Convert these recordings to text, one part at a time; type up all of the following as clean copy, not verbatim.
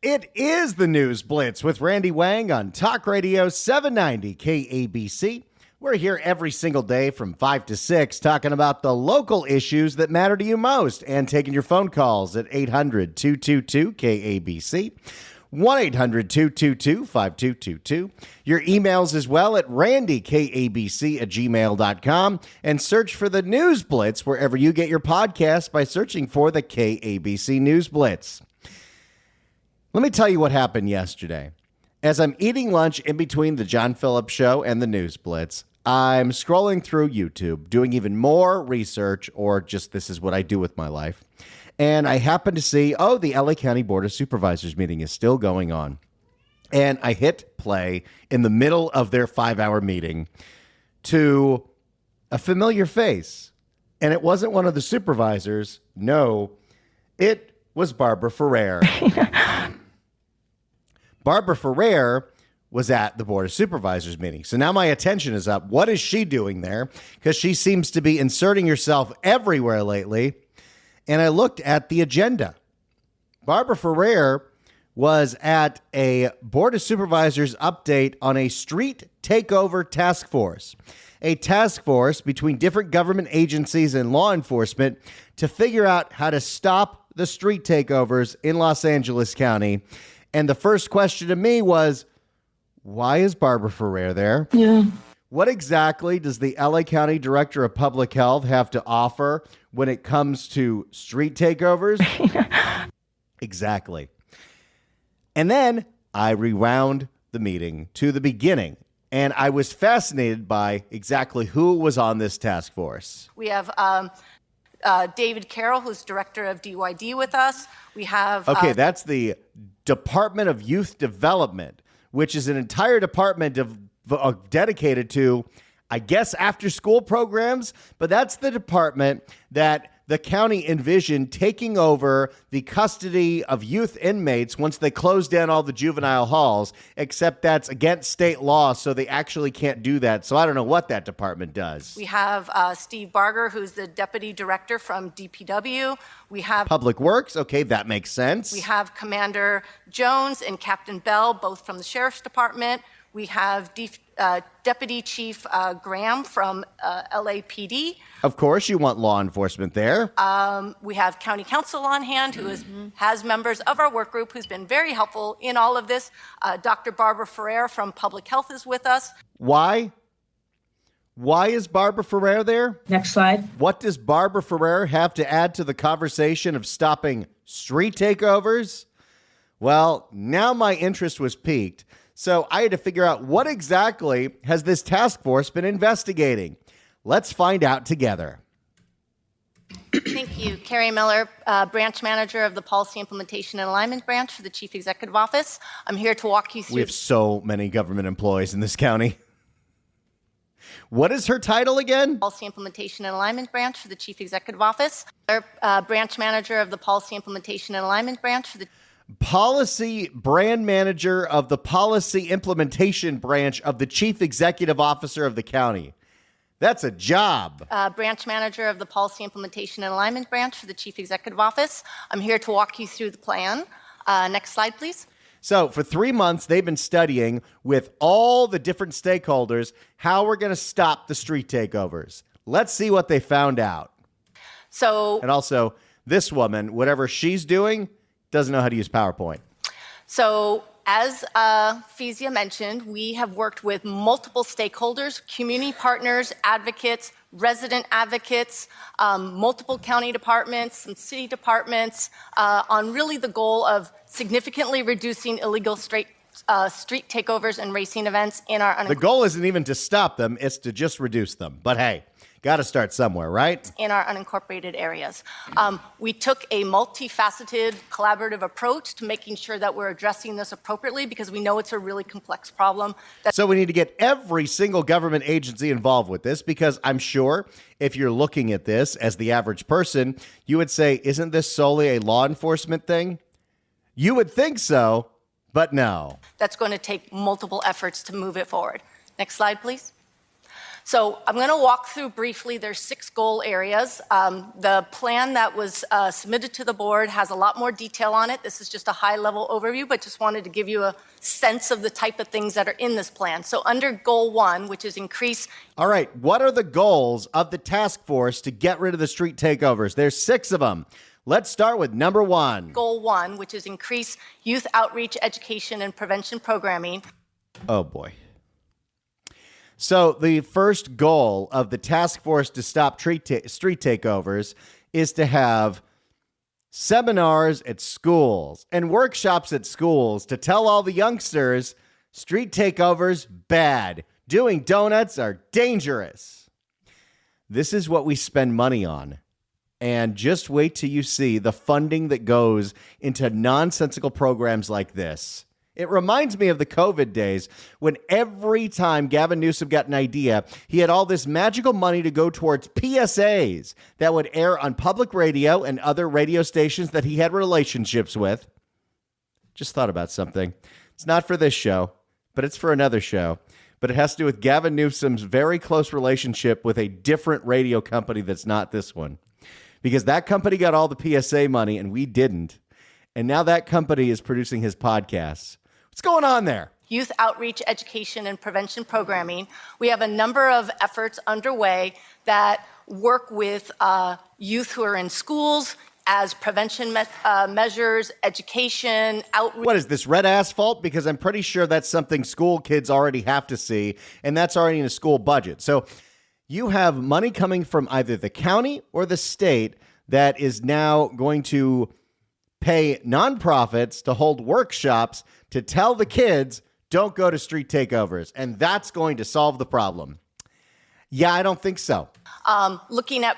It is the News Blitz with Randy Wang on Talk Radio 790 KABC. We're here every single day from 5 to 6 talking about the local issues that matter to you most and taking your phone calls at 800-222-KABC, 1-800-222-5222. Your emails as well at randykabc@gmail.com, and search for the News Blitz wherever you get your podcasts by searching for the KABC News Blitz. Let me tell you what happened yesterday. As I'm eating lunch in between the John Phillips Show and the News Blitz, I'm scrolling through YouTube, doing even more research, or just this is what I do with my life. And I happen to see, the LA County Board of Supervisors meeting is still going on. And I hit play in the middle of their 5-hour meeting to a familiar face. And it wasn't one of the supervisors. No, it was Barbara Ferrer. Barbara Ferrer was at the Board of Supervisors meeting. So now my attention is up. What is she doing there? Because she seems to be inserting herself everywhere lately. And I looked at the agenda. Barbara Ferrer was at a Board of Supervisors update on a street takeover task force, a task force between different government agencies and law enforcement to figure out how to stop the street takeovers in Los Angeles County. And the first question to me was, why is Barbara Ferrer there? Yeah. What exactly does the LA County Director of Public Health have to offer when it comes to street takeovers? Exactly. And then I rewound the meeting to the beginning, and I was fascinated by exactly who was on this task force. We have David Carroll, who's Director of DYD with us. We have... that's the Department of Youth Development, which is an entire department dedicated to, I guess, after-school programs. But that's the department that the county envisioned taking over the custody of youth inmates once they close down all the juvenile halls, except that's against state law, so they actually can't do that. So I don't know what that department does. We have Steve Barger, who's the Deputy Director from DPW. We have Public Works. Okay, that makes sense. We have Commander Jones and Captain Bell, both from the Sheriff's Department. We have Deputy Chief Graham from LAPD. Of course, you want law enforcement there. We have County Counsel on hand, who has members of our work group, who's been very helpful in all of this. Dr. Barbara Ferrer from Public Health is with us. Why? Why is Barbara Ferrer there? Next slide. What does Barbara Ferrer have to add to the conversation of stopping street takeovers? Well, now my interest was piqued. So I had to figure out what exactly has this task force been investigating. Let's find out together. Thank you. Carrie Miller, Branch Manager of the Policy Implementation and Alignment Branch for the Chief Executive Office. I'm here to walk you through... We have so many government employees in this county. What is her title again? Policy Implementation and Alignment Branch for the Chief Executive Office. Branch Manager of the Policy Implementation and Alignment Branch for the... Policy Brand Manager of the Policy Implementation Branch of the Chief Executive Officer of the county. That's a job. Branch Manager of the Policy Implementation and Alignment Branch for the Chief Executive Office. I'm here to walk you through the plan. Next slide, please. So for 3 months, they've been studying with all the different stakeholders how we're going to stop the street takeovers. Let's see what they found out. And also, this woman, whatever she's doing, doesn't know how to use PowerPoint. So as Fezia mentioned, we have worked with multiple stakeholders, community partners, advocates, resident advocates, multiple county departments and city departments on really the goal of significantly reducing illegal street takeovers and racing events in our... The goal isn't even to stop them, it's to just reduce them. But hey, got to start somewhere, right? In our unincorporated areas. We took a multifaceted collaborative approach to making sure that we're addressing this appropriately because we know it's a really complex problem. So we need to get every single government agency involved with this because I'm sure if you're looking at this as the average person, you would say, isn't this solely a law enforcement thing? You would think so, but no. That's going to take multiple efforts to move it forward. Next slide, please. So I'm going to walk through briefly. There's 6 goal areas. The plan that was submitted to the board has a lot more detail on it. This is just a high-level overview, but just wanted to give you a sense of the type of things that are in this plan. So under goal 1, which is increase. All right, what are the goals of the task force to get rid of the street takeovers? There's 6 of them. Let's start with number 1. Goal 1, which is increase youth outreach, education, and prevention programming. Oh, boy. So the first goal of the task force to stop street takeovers is to have seminars at schools and workshops at schools to tell all the youngsters street takeovers bad. Doing donuts are dangerous. This is what we spend money on. And just wait till you see the funding that goes into nonsensical programs like this. It reminds me of the COVID days when every time Gavin Newsom got an idea, he had all this magical money to go towards PSAs that would air on public radio and other radio stations that he had relationships with. Just thought about something. It's not for this show, but it's for another show. But it has to do with Gavin Newsom's very close relationship with a different radio company that's not this one. Because that company got all the PSA money and we didn't. And now that company is producing his podcasts. What's going on there? Youth outreach, education, and prevention programming. We have a number of efforts underway that work with youth who are in schools as prevention measures, education, outreach. What is this, red asphalt? Because I'm pretty sure that's something school kids already have to see, and that's already in a school budget. So you have money coming from either the county or the state that is now going to pay nonprofits to hold workshops to tell the kids, don't go to street takeovers. And that's going to solve the problem. Yeah, I don't think so. Looking at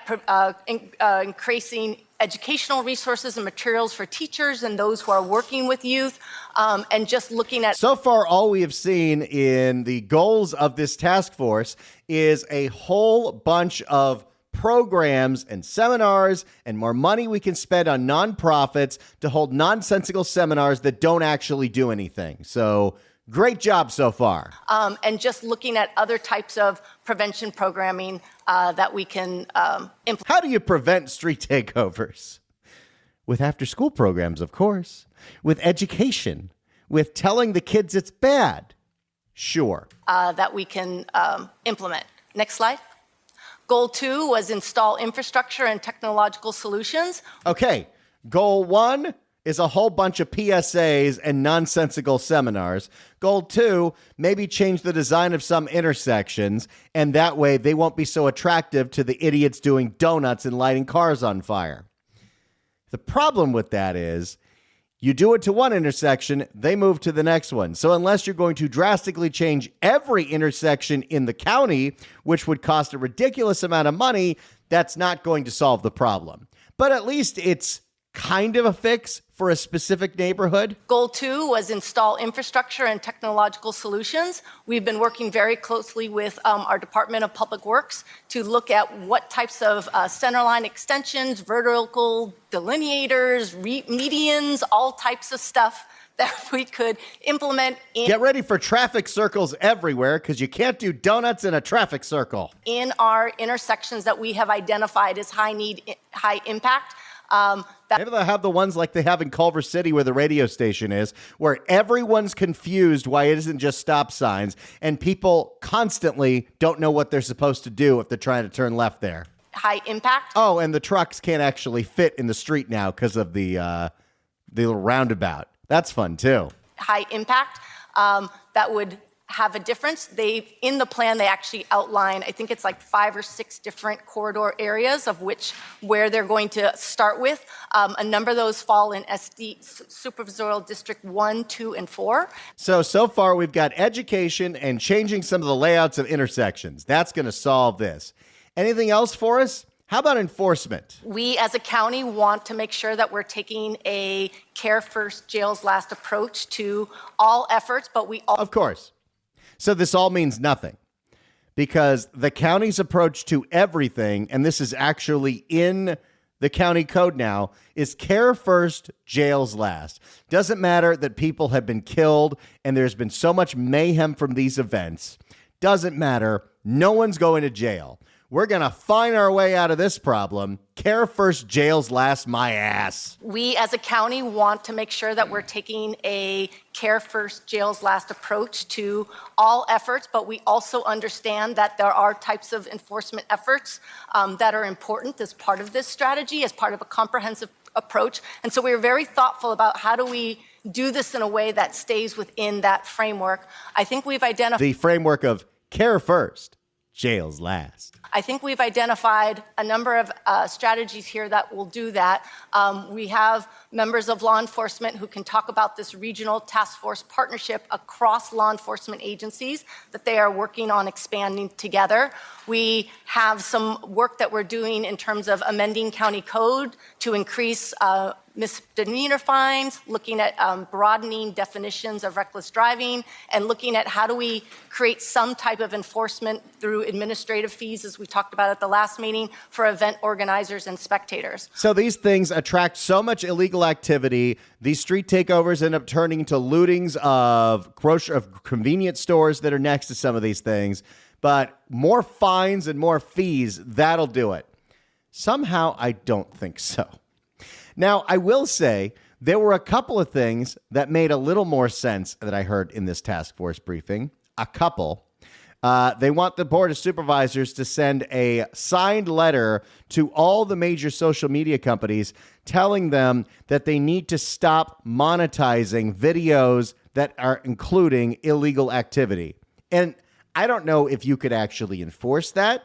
increasing educational resources and materials for teachers and those who are working with youth, and just looking at... So far, all we have seen in the goals of this task force is a whole bunch of programs and seminars and more money we can spend on nonprofits to hold nonsensical seminars that don't actually do anything. So great job so far. And just looking at other types of prevention programming that we can implement. How do you prevent street takeovers? With after-school programs, of course. With education. With telling the kids it's bad. Sure. That we can implement. Next slide. Goal 2 was install infrastructure and technological solutions. Okay. Goal 1 is a whole bunch of PSAs and nonsensical seminars. Goal 2, maybe change the design of some intersections, and that way they won't be so attractive to the idiots doing donuts and lighting cars on fire. The problem with that is you do it to one intersection, they move to the next one. So unless you're going to drastically change every intersection in the county, which would cost a ridiculous amount of money, that's not going to solve the problem. But at least it's kind of a fix for a specific neighborhood. Goal 2 was install infrastructure and technological solutions. We've been working very closely with our Department of Public Works to look at what types of centerline extensions, vertical delineators, medians, all types of stuff that we could implement. Get ready for traffic circles everywhere because you can't do donuts in a traffic circle. In our intersections that we have identified as high need, high impact. Maybe they'll have the ones like they have in Culver City where the radio station is, where everyone's confused why it isn't just stop signs, and people constantly don't know what they're supposed to do if they're trying to turn left there. High impact. Oh, and the trucks can't actually fit in the street now because of the little roundabout. That's fun, too. High impact. That would have a difference. In the plan, they actually outline, I think it's like 5 or 6 different corridor areas of where they're going to start with. A number of those fall in SD Supervisorial District 1, 2, and 4. So far we've got education and changing some of the layouts of intersections. That's going to solve this. Anything else for us? How about enforcement? We as a county want to make sure that we're taking a care first, jails last approach to all efforts, but we all... Of course. So this all means nothing because the county's approach to everything, and this is actually in the county code now, is care first, jails last. Doesn't matter that people have been killed and there's been so much mayhem from these events. Doesn't matter. no one's going to jail. We're going to find our way out of this problem. Care first, jails last, my ass. We as a county want to make sure that we're taking a care first, jails last approach to all efforts, but we also understand that there are types of enforcement efforts that are important as part of this strategy, as part of a comprehensive approach. And so we are very thoughtful about how do we do this in a way that stays within that framework. I think we've identified the framework of care first, jails last. I think we've identified a number of strategies here that will do that. We have members of law enforcement who can talk about this regional task force partnership across law enforcement agencies that they are working on expanding together. We have some work that we're doing in terms of amending county code to increase misdemeanor fines, looking at broadening definitions of reckless driving, and looking at how do we create some type of enforcement through administrative fees, as we talked about at the last meeting, for event organizers and spectators. So these things attract so much illegal activity. These street takeovers end up turning to lootings of convenience stores that are next to some of these things. But more fines and more fees, that'll do it. Somehow, I don't think so. Now, I will say there were a couple of things that made a little more sense that I heard in this task force briefing. A couple. They want the Board of Supervisors to send a signed letter to all the major social media companies telling them that they need to stop monetizing videos that are including illegal activity. And I don't know if you could actually enforce that,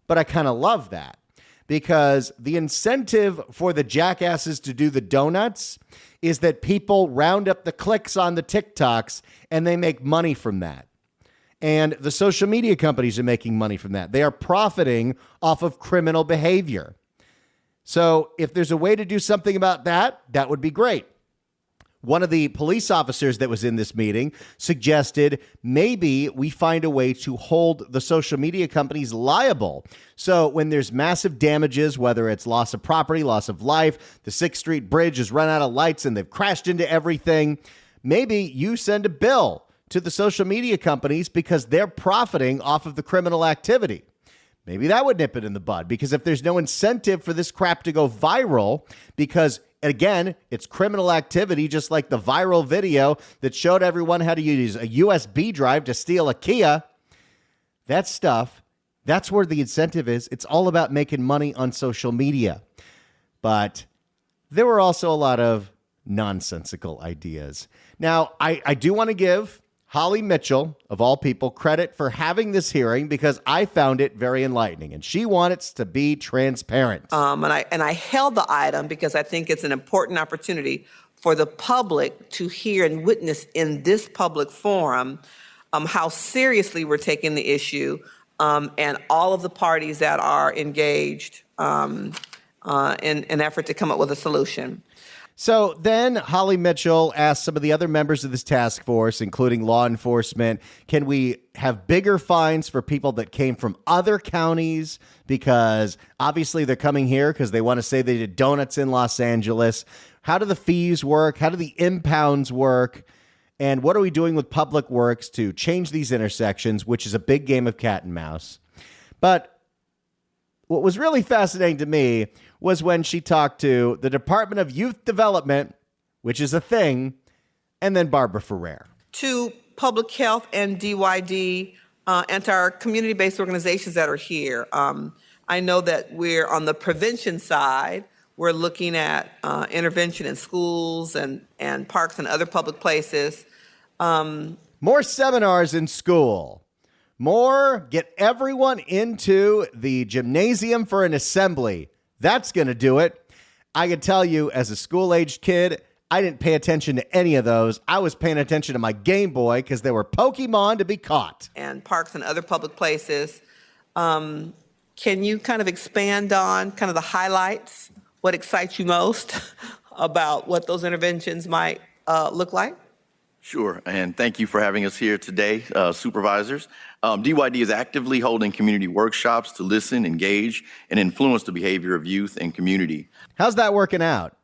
but I kind of love that. Because the incentive for the jackasses to do the donuts is that people round up the clicks on the TikToks and they make money from that. And the social media companies are making money from that. They are profiting off of criminal behavior. So if there's a way to do something about that, that would be great. One of the police officers that was in this meeting suggested maybe we find a way to hold the social media companies liable. So when there's massive damages, whether it's loss of property, loss of life, the 6th Street Bridge has run out of lights and they've crashed into everything, maybe you send a bill to the social media companies because they're profiting off of the criminal activity. Maybe that would nip it in the bud, because if there's no incentive for this crap to go viral, because again, it's criminal activity, just like the viral video that showed everyone how to use a USB drive to steal a Kia. That stuff, that's where the incentive is. It's all about making money on social media. But there were also a lot of nonsensical ideas. Now, I do want to give Holly Mitchell, of all people, credit for having this hearing because I found it very enlightening, and she wants to be transparent. And I held the item because I think it's an important opportunity for the public to hear and witness in this public forum how seriously we're taking the issue and all of the parties that are engaged in an effort to come up with a solution. So then Holly Mitchell asked some of the other members of this task force, including law enforcement, can we have bigger fines for people that came from other counties? Because obviously they're coming here because they want to say they did donuts in Los Angeles. How do the fees work? How do the impounds work? And what are we doing with Public Works to change these intersections, which is a big game of cat and mouse? But what was really fascinating to me was when she talked to the Department of Youth Development, which is a thing, and then Barbara Ferrer. To public health and DYD and to our community-based organizations that are here. I know that we're on the prevention side. We're looking at intervention in schools and parks and other public places. More seminars in school. More get everyone into the gymnasium for an assembly. That's going to do it. I can tell you, as a school-aged kid, I didn't pay attention to any of those. I was paying attention to my Game Boy because there were Pokemon to be caught. And parks and other public places. Can you kind of expand on kind of the highlights, what excites you most about what those interventions might look like? Sure, and thank you for having us here today, supervisors. DYD is actively holding community workshops to listen, engage, and influence the behavior of youth and community. How's that working out?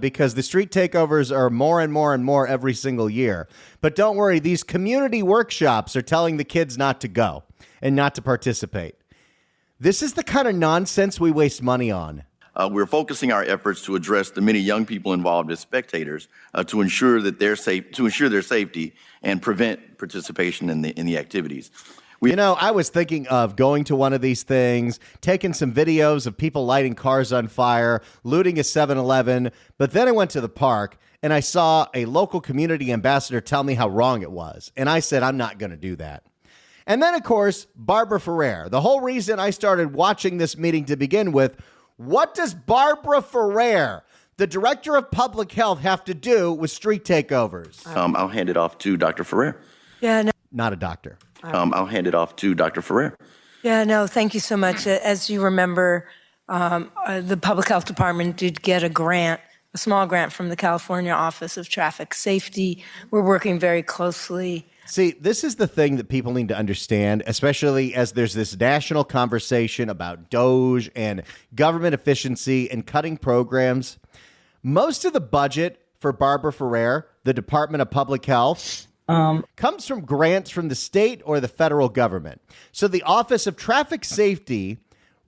Because the street takeovers are more and more and more every single year. But don't worry, these community workshops are telling the kids not to go and not to participate. This is the kind of nonsense we waste money on. We're focusing our efforts to address the many young people involved as spectators to ensure that they're safe, to ensure their safety and prevent participation in the activities. I was thinking of going to one of these things, taking some videos of people lighting cars on fire, looting a 7-Eleven, but then I went to the park and I saw a local community ambassador tell me how wrong it was. And I said, I'm not going to do that. And then, of course, Barbara Ferrer. The whole reason I started watching this meeting to begin with, what does Barbara Ferrer, the director of public health, have to do with street takeovers? I'll hand it off to Dr. Ferrer. Yeah, no. Not a doctor. I'll hand it off to Dr. Ferrer. Yeah, no, thank you so much. As you remember, the Public Health Department did get a small grant from the California Office of Traffic Safety. We're working very closely. See, this is the thing that people need to understand, especially as there's this national conversation about DOGE and government efficiency and cutting programs. Most of the budget for Barbara Ferrer, the Department of Public Health, comes from grants from the state or the federal government. So the Office of Traffic Safety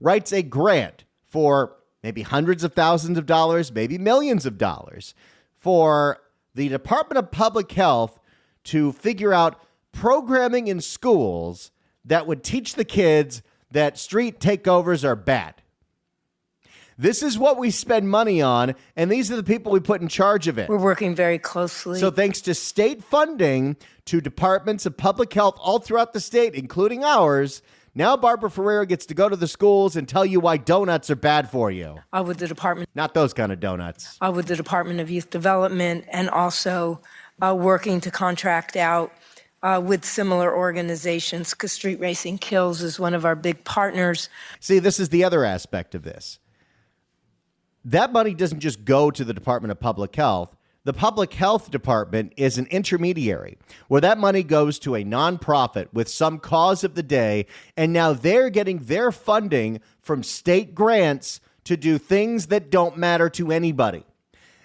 writes a grant for maybe hundreds of thousands of dollars, maybe millions of dollars, for the Department of Public Health to figure out programming in schools that would teach the kids that street takeovers are bad. This is what we spend money on, and these are the people we put in charge of it. We're working very closely. So thanks to state funding to departments of public health all throughout the state, including ours, now Barbara Ferrer gets to go to the schools and tell you why donuts are bad for you. With the department. Not those kind of donuts. With the Department of Youth Development, and also working to contract out with similar organizations, because Street Racing Kills is one of our big partners. See, this is the other aspect of this. That money doesn't just go to the Department of Public Health. The Public Health Department is an intermediary where that money goes to a nonprofit with some cause of the day, and now they're getting their funding from state grants to do things that don't matter to anybody.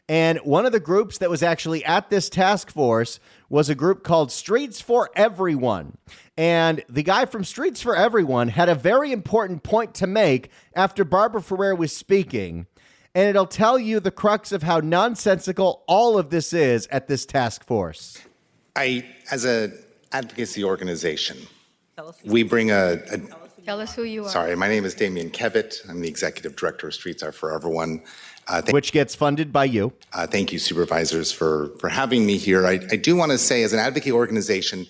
And one of the groups that was actually at this task force was a group called Streets for Everyone. And the guy from Streets for Everyone had a very important point to make after Barbara Ferrer was speaking. And it'll tell you the crux of how nonsensical all of this is at this task force. As an advocacy organization, we bring Tell us who you are. Sorry, my name is Damian Kevitt. I'm the executive director of Streets Are For Everyone. Which gets funded by you. Thank you, supervisors, for having me here. I do want to say, as an advocacy organization,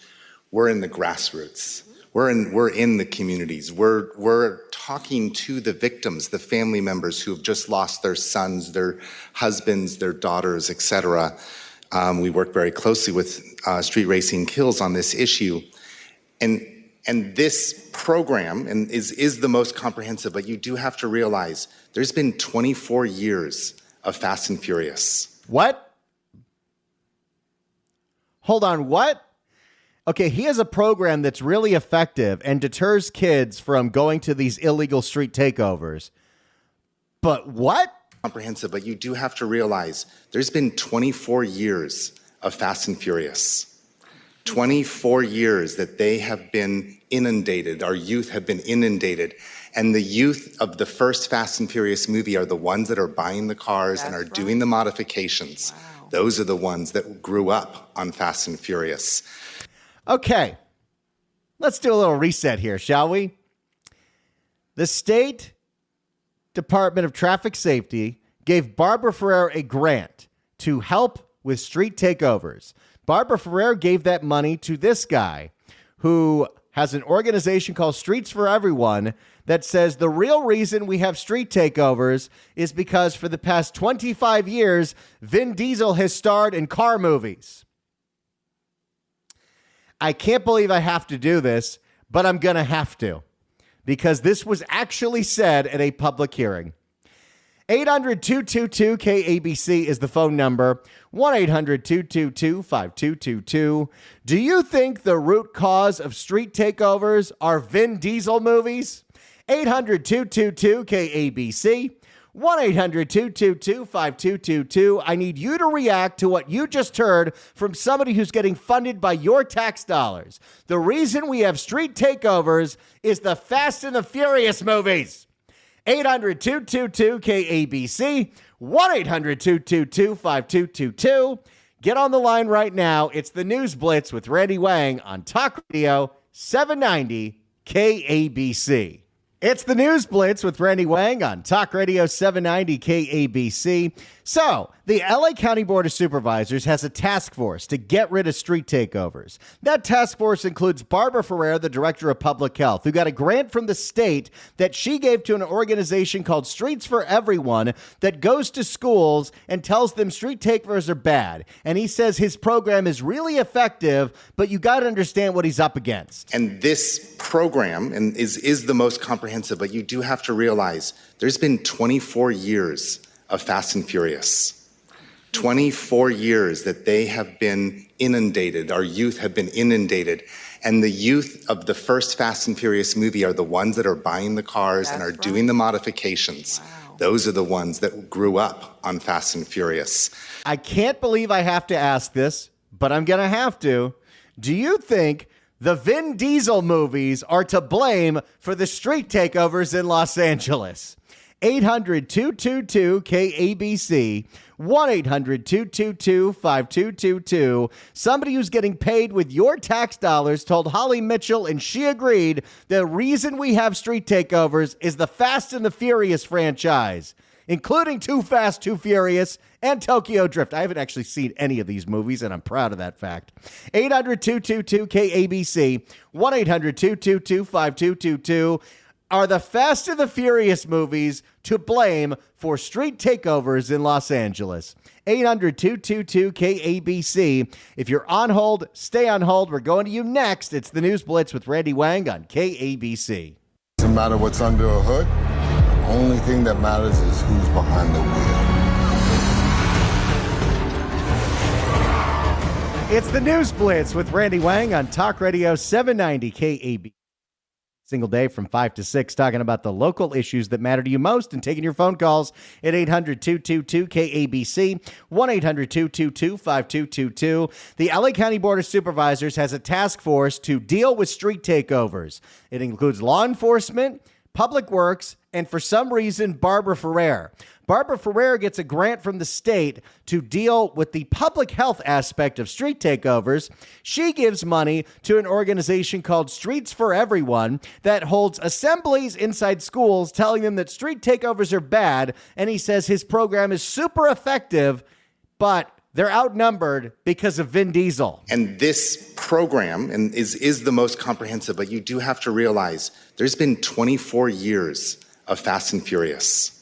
we're in the grassroots. We're in the communities. We're talking to the victims, the family members who have just lost their sons, their husbands, their daughters, etc. We work very closely with Street Racing Kills on this issue, and this program is the most comprehensive. But you do have to realize there's been 24 years of Fast and Furious. What? Hold on, what? Okay, he has a program that's really effective and deters kids from going to these illegal street takeovers. But what? Comprehensive, but you do have to realize there's been 24 years of Fast and Furious. 24 years that they have been inundated, our youth have been inundated, and the youth of the first Fast and Furious movie are the ones that are buying the cars and are doing the modifications. Wow. Those are the ones that grew up on Fast and Furious. Okay, let's do a little reset here, shall we? The State Department of Traffic Safety gave Barbara Ferrer a grant to help with street takeovers. Barbara Ferrer gave that money to this guy who has an organization called Streets for Everyone that says the real reason we have street takeovers is because for the past 25 years, Vin Diesel has starred in car movies. I can't believe I have to do this, but I'm going to have to, because this was actually said at a public hearing. 800-222-KABC is the phone number. 1-800-222-5222. Do you think the root cause of street takeovers are Vin Diesel movies? 800-222-KABC. 1-800-222-5222. I need you to react to what you just heard from somebody who's getting funded by your tax dollars. The reason we have street takeovers is the Fast and the Furious movies. 800-222-KABC. 1-800-222-5222. Get on the line right now. It's the News Blitz with Randy Wang on Talk Radio 790 KABC. It's the News Blitz with Randy Wang on Talk Radio 790 KABC. So, the LA County Board of Supervisors has a task force to get rid of street takeovers. That task force includes Barbara Ferrer, the Director of Public Health, who got a grant from the state that she gave to an organization called Streets for Everyone that goes to schools and tells them street takeovers are bad. And he says his program is really effective, but you got to understand what he's up against. And this program is the most comprehensive, but you do have to realize there's been 24 years of Fast and Furious. 24 years that they have been inundated, our youth have been inundated, and the youth of the first Fast and Furious movie are the ones that are buying the cars and are doing the modifications. Wow. Those are the ones that grew up on Fast and Furious. I can't believe I have to ask this, but I'm going to have to. Do you think the Vin Diesel movies are to blame for the street takeovers in Los Angeles? 800-222-KABC, 1-800-222-5222. Somebody who's getting paid with your tax dollars told Holly Mitchell, and she agreed, the reason we have street takeovers is the Fast and the Furious franchise, including Too Fast, Too Furious, and Tokyo Drift. I haven't actually seen any of these movies, and I'm proud of that fact. 800-222-KABC, 1-800-222-5222. Are the Fast and the Furious movies to blame for street takeovers in Los Angeles? 800-222-KABC. If you're on hold, stay on hold. We're going to you next. It's the News Blitz with Randy Wang on KABC. Doesn't matter what's under a hood. The only thing that matters is who's behind the wheel. It's the News Blitz with Randy Wang on Talk Radio 790 KABC. Single day from 5 to 6, talking about the local issues that matter to you most and taking your phone calls at 800-222-KABC, 1-800-222-5222. The LA County Board of Supervisors has a task force to deal with street takeovers. It includes law enforcement, public works, and for some reason, Barbara Ferrer. Barbara Ferrer gets a grant from the state to deal with the public health aspect of street takeovers. She gives money to an organization called Streets for Everyone that holds assemblies inside schools telling them that street takeovers are bad. And he says his program is super effective, but they're outnumbered because of Vin Diesel. And this program is the most comprehensive, but you do have to realize there's been 24 years of Fast and Furious.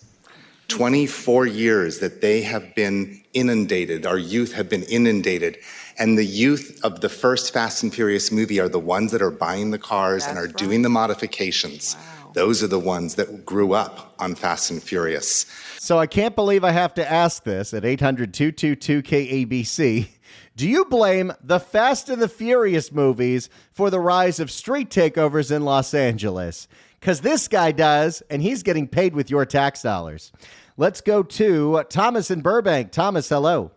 24 years that they have been inundated, our youth have been inundated, and the youth of the first Fast and Furious movie are the ones that are buying the cars and are doing the modifications. Wow. Those are the ones that grew up on Fast and Furious. So I can't believe I have to ask this at 800-222-KABC. Do you blame the Fast and the Furious movies for the rise of street takeovers in Los Angeles? Because this guy does, and he's getting paid with your tax dollars. Let's go to Thomas in Burbank. Thomas, hello.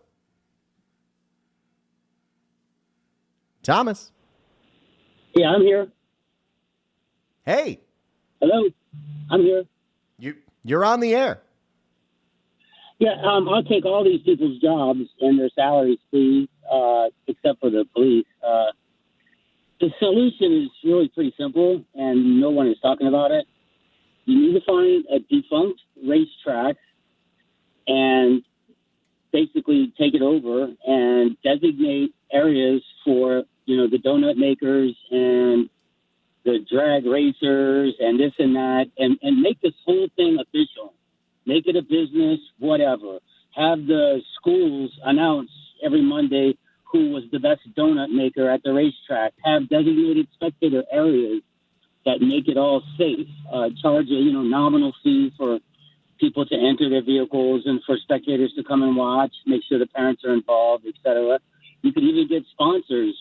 Thomas. Yeah, I'm here. Hey. Hello. I'm here. You're on the air. Yeah, I'll take all these people's jobs and their salaries, please, except for the police. The solution is really pretty simple, and no one is talking about it. You need to find a defunct racetrack and basically take it over and designate areas for, the donut makers and the drag racers and this and that, and make this whole thing official. Make it a business, whatever. Have the schools announce every Monday who was the best donut maker at the racetrack. Have designated spectator areas that make it all safe. Charge a nominal fee for people to enter their vehicles and for spectators to come and watch, make sure the parents are involved, etc. You could even get sponsors,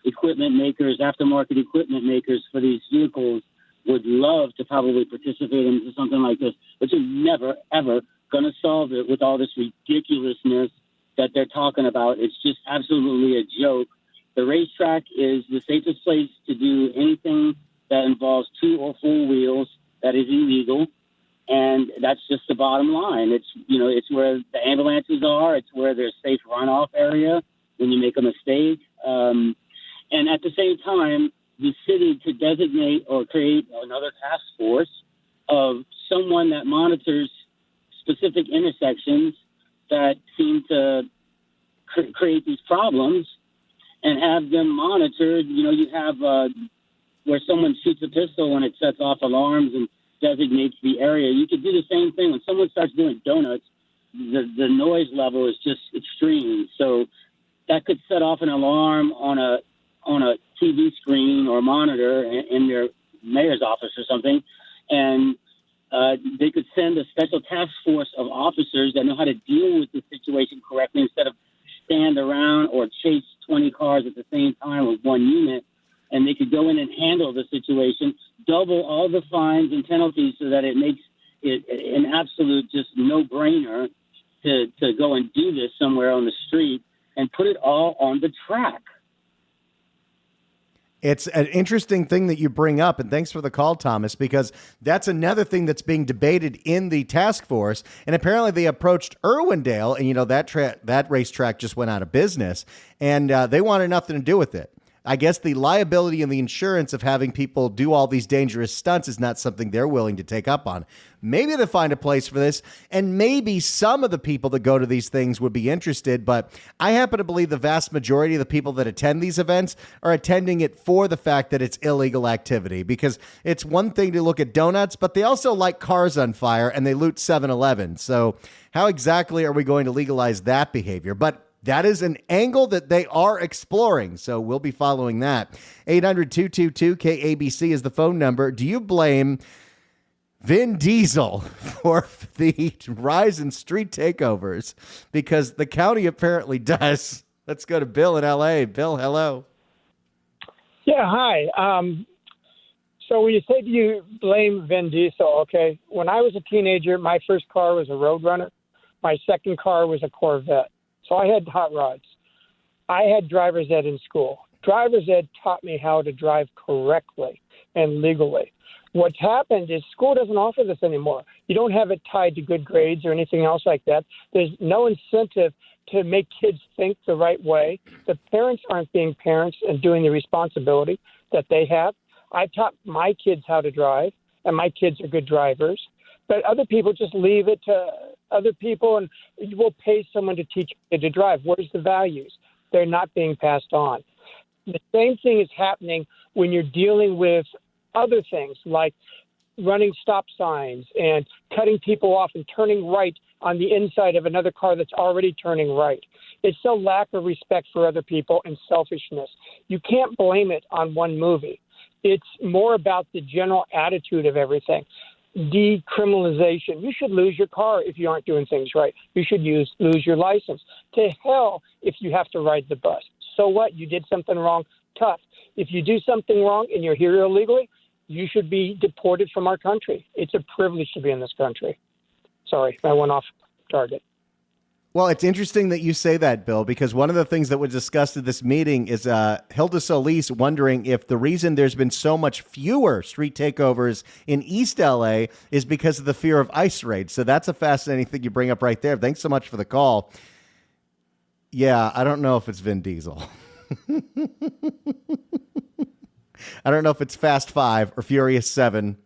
equipment makers, aftermarket equipment makers for these vehicles would love to probably participate in something like this, but you're never, ever going to solve it with all this ridiculousness that they're talking about. It's just absolutely a joke. The racetrack is the safest place to do anything that involves 2 or 4 wheels that is illegal. And that's just the bottom line. It's where the ambulances are. It's where there's safe runoff area when you make a mistake. And at the same time, the city could designate or create another task force of someone that monitors specific intersections that seem to create these problems and have them monitored. You have where someone shoots a pistol and it sets off alarms and designates the area. You could do the same thing when someone starts doing donuts. The noise level is just extreme. So that could set off an alarm on a TV screen or monitor in their mayor's office or something, and they could send a special task force of officers that know how to deal with the situation correctly instead of stand around or chase 20 cars at the same time with one unit. And they could go in and handle the situation, double all the fines and penalties so that it makes it an absolute just no-brainer to go and do this somewhere on the street and put it all on the track. It's an interesting thing that you bring up, and thanks for the call, Thomas, because that's another thing that's being debated in the task force. And apparently they approached Irwindale, and that racetrack just went out of business, and they wanted nothing to do with it. I guess the liability and the insurance of having people do all these dangerous stunts is not something they're willing to take up on. Maybe they'll find a place for this, and maybe some of the people that go to these things would be interested, but I happen to believe the vast majority of the people that attend these events are attending it for the fact that it's illegal activity, because it's one thing to look at donuts, but they also light cars on fire and they loot 7-Eleven. So how exactly are we going to legalize that behavior? But that is an angle that they are exploring, so we'll be following that. 800-222-KABC is the phone number. Do you blame Vin Diesel for the rise in street takeovers? Because the county apparently does. Let's go to Bill in L.A. Bill, hello. Yeah, hi. So when you say you blame Vin Diesel, okay, when I was a teenager, my first car was a Roadrunner. My second car was a Corvette. So I had hot rods. I had driver's ed in school. Driver's ed taught me how to drive correctly and legally. What's happened is school doesn't offer this anymore. You don't have it tied to good grades or anything else like that. There's no incentive to make kids think the right way. The parents aren't being parents and doing the responsibility that they have. I taught my kids how to drive, and my kids are good drivers. But other people just leave it to other people, and you will pay someone to teach you to drive. Where's the values? They're not being passed on. The same thing is happening when you're dealing with other things like running stop signs and cutting people off and turning right on the inside of another car that's already turning right. It's a lack of respect for other people and selfishness. You can't blame it on one movie. It's more about the general attitude of everything. Decriminalization. You should lose your car if you aren't doing things right. You should lose your license. To hell if you have to ride the bus. So what? You did something wrong? Tough. If you do something wrong and you're here illegally, you should be deported from our country. It's a privilege to be in this country. Sorry, I went off target. Well, it's interesting that you say that, Bill, because one of the things that was discussed at this meeting is Hilda Solis wondering if the reason there's been so much fewer street takeovers in East LA is because of the fear of ICE raids. So that's a fascinating thing you bring up right there. Thanks so much for the call. Yeah, I don't know if it's Vin Diesel. I don't know if it's Fast 5 or Furious 7,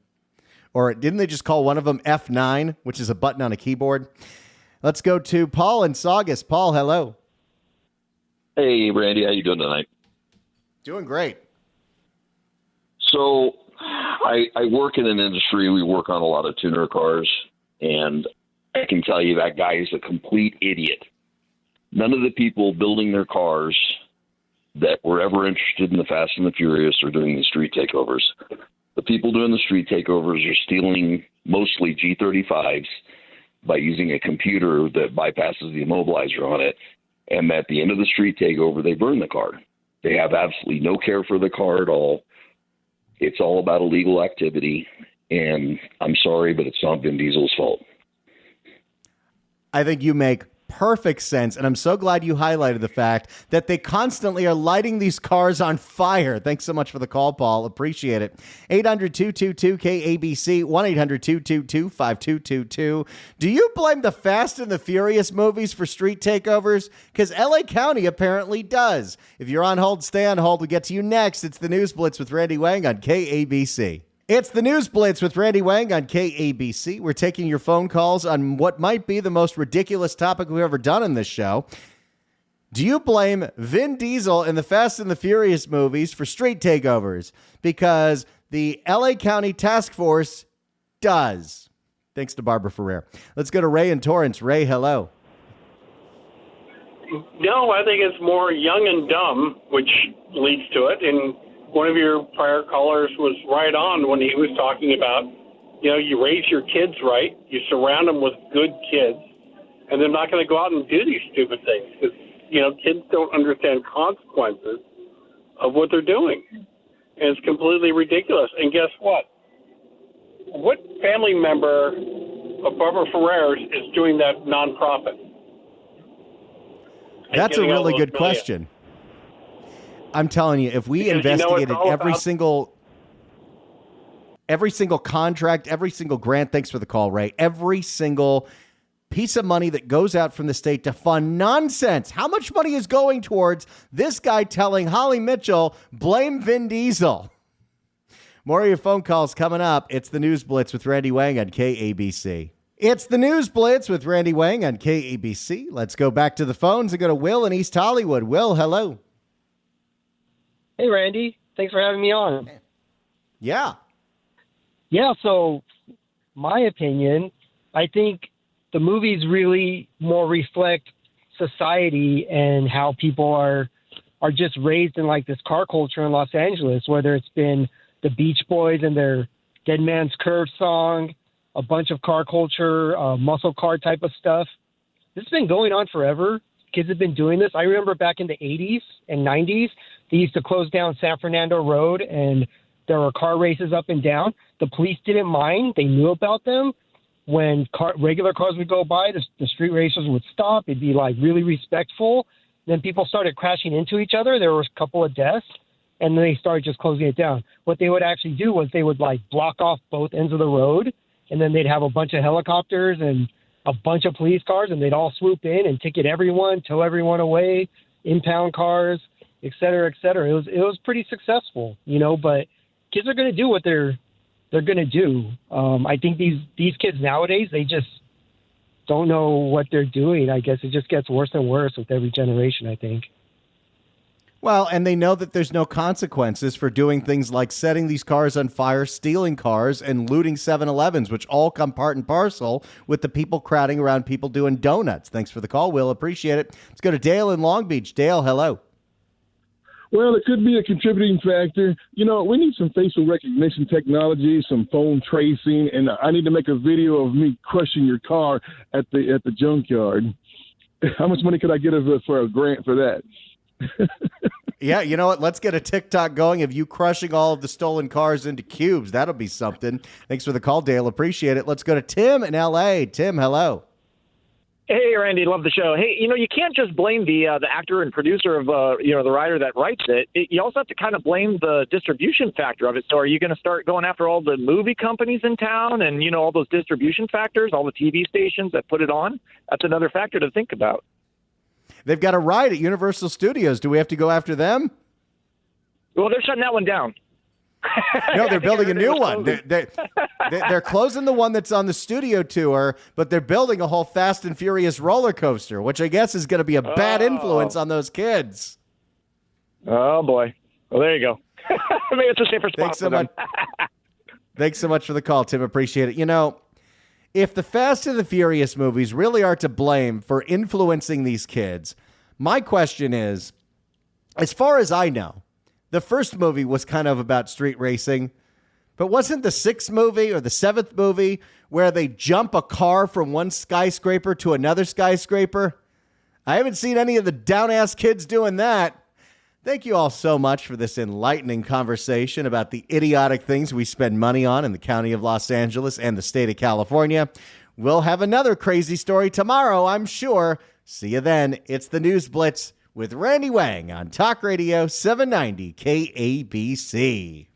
or didn't they just call one of them F9, which is a button on a keyboard? Let's go to Paul in Saugus. Paul, hello. Hey, Randy. How you doing tonight? Doing great. So I work in an industry. We work on a lot of tuner cars, and I can tell you that guy is a complete idiot. None of the people building their cars that were ever interested in the Fast and the Furious are doing the street takeovers. The people doing the street takeovers are stealing mostly G35s by using a computer that bypasses the immobilizer on it. And at the end of the street takeover, they burn the car. They have absolutely no care for the car at all. It's all about illegal activity. And I'm sorry, but it's not Vin Diesel's fault. I think you make perfect sense. And I'm so glad you highlighted the fact that they constantly are lighting these cars on fire. Thanks so much for the call, Paul. Appreciate it. 800-222-KABC, 1-800-222-5222. Do you blame the Fast and the Furious movies for street takeovers? Because LA County apparently does. If you're on hold, stay on hold. We'll get to you next. It's the News Blitz with Randy Wang on KABC. It's the News Blitz with Randy Wang on KABC. We're taking your phone calls on what might be the most ridiculous topic we've ever done in this show. Do you blame Vin Diesel in the Fast and the Furious movies for street takeovers? Because the LA County Task Force does. Thanks to Barbara Ferrer. Let's go to Ray in Torrance. Ray, hello. No, I think it's more young and dumb, which leads to it. And one of your prior callers was right on when he was talking about, you raise your kids right, you surround them with good kids, and they're not going to go out and do these stupid things because, kids don't understand consequences of what they're doing. And it's completely ridiculous. And guess what? What family member of Barbara Ferrer is doing that nonprofit? That's a really good question. I'm telling you, if we investigated every single contract, every single grant, thanks for the call, Ray, every single piece of money that goes out from the state to fund nonsense. How much money is going towards this guy telling Holly Mitchell, blame Vin Diesel? More of your phone calls coming up. It's the News Blitz with Randy Wang on KABC. It's the News Blitz with Randy Wang on KABC. Let's go back to the phones and go to Will in East Hollywood. Will, hello. Hey, Randy. Thanks for having me on. Yeah. Yeah, so my opinion, I think the movies really more reflect society and how people are just raised in like this car culture in Los Angeles, whether it's been the Beach Boys and their Dead Man's Curve song, a bunch of car culture, muscle car type of stuff. This has been going on forever. Kids have been doing this. I remember back in the 80s and 90s, they used to close down San Fernando Road and there were car races up and down. The police didn't mind. They knew about them. When regular cars would go by, the street racers would stop. It'd be like really respectful. Then people started crashing into each other. There was a couple of deaths and then they started just closing it down. What they would actually do was they would like block off both ends of the road and then they'd have a bunch of helicopters and a bunch of police cars, and they'd all swoop in and ticket everyone, tow everyone away, impound cars, et cetera, et cetera. It was pretty successful, but kids are going to do what they're going to do. I think these kids nowadays, they just don't know what they're doing. I guess it just gets worse and worse with every generation, I think. Well, and they know that there's no consequences for doing things like setting these cars on fire, stealing cars, and looting 7-Elevens, which all come part and parcel with the people crowding around people doing donuts. Thanks for the call, Will. Appreciate it. Let's go to Dale in Long Beach. Dale, hello. Well, it could be a contributing factor. We need some facial recognition technology, some phone tracing, and I need to make a video of me crushing your car at the junkyard. How much money could I get for a grant for that? Yeah, you know what? Let's get a TikTok going of you crushing all of the stolen cars into cubes. That'll be something. Thanks for the call, Dale. Appreciate it. Let's go to Tim in L.A. Tim, hello. Hey, Randy, love the show. Hey, you can't just blame the actor and producer of the writer that writes it. You also have to kind of blame the distribution factor of it. So are you going to start going after all the movie companies in town and all those distribution factors, all the TV stations that put it on? That's another factor to think about. They've got a ride at Universal Studios. Do we have to go after them? Well, they're shutting that one down. No, they're building a new one. They're closing the one that's on the studio tour, but they're building a whole Fast and Furious roller coaster, which I guess is going to be a bad influence on those kids. Oh, boy. Well, there you go. Maybe it's a safer spot. Thanks so much. Thanks so much for the call, Tim. Appreciate it. If the Fast and the Furious movies really are to blame for influencing these kids, my question is, as far as I know, the first movie was kind of about street racing, But wasn't the 6th movie or the 7th movie where they jump a car from one skyscraper to another skyscraper? I haven't seen any of the down-ass kids doing that. Thank you all so much for this enlightening conversation about the idiotic things we spend money on in the county of Los Angeles and the state of California. We'll have another crazy story tomorrow, I'm sure. See you then. It's the News Blitz with Randy Wang on Talk Radio 790 KABC.